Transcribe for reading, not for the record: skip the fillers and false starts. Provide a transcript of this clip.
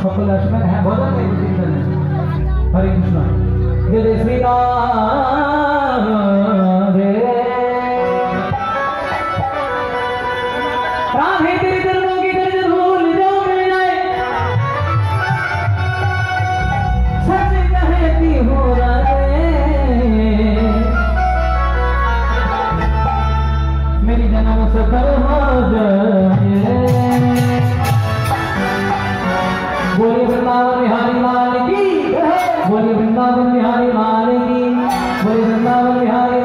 সকলে আসবেন। হ্যাঁ ভজন গাইব, চিন্তা নেই। হরে কৃষ্ণ। জয় শ্রীরাম রে राधे तेरे चरणों की दर्द भूल जो मिल जाए, सच कहती हूँ राधे मेरी जन्म सफल हो जाए। बोलिए वृंदावन बिहारी लाल की, बोलिए वृंदावन बिहारी लाल की, बोलिए वृंदावन बिहारी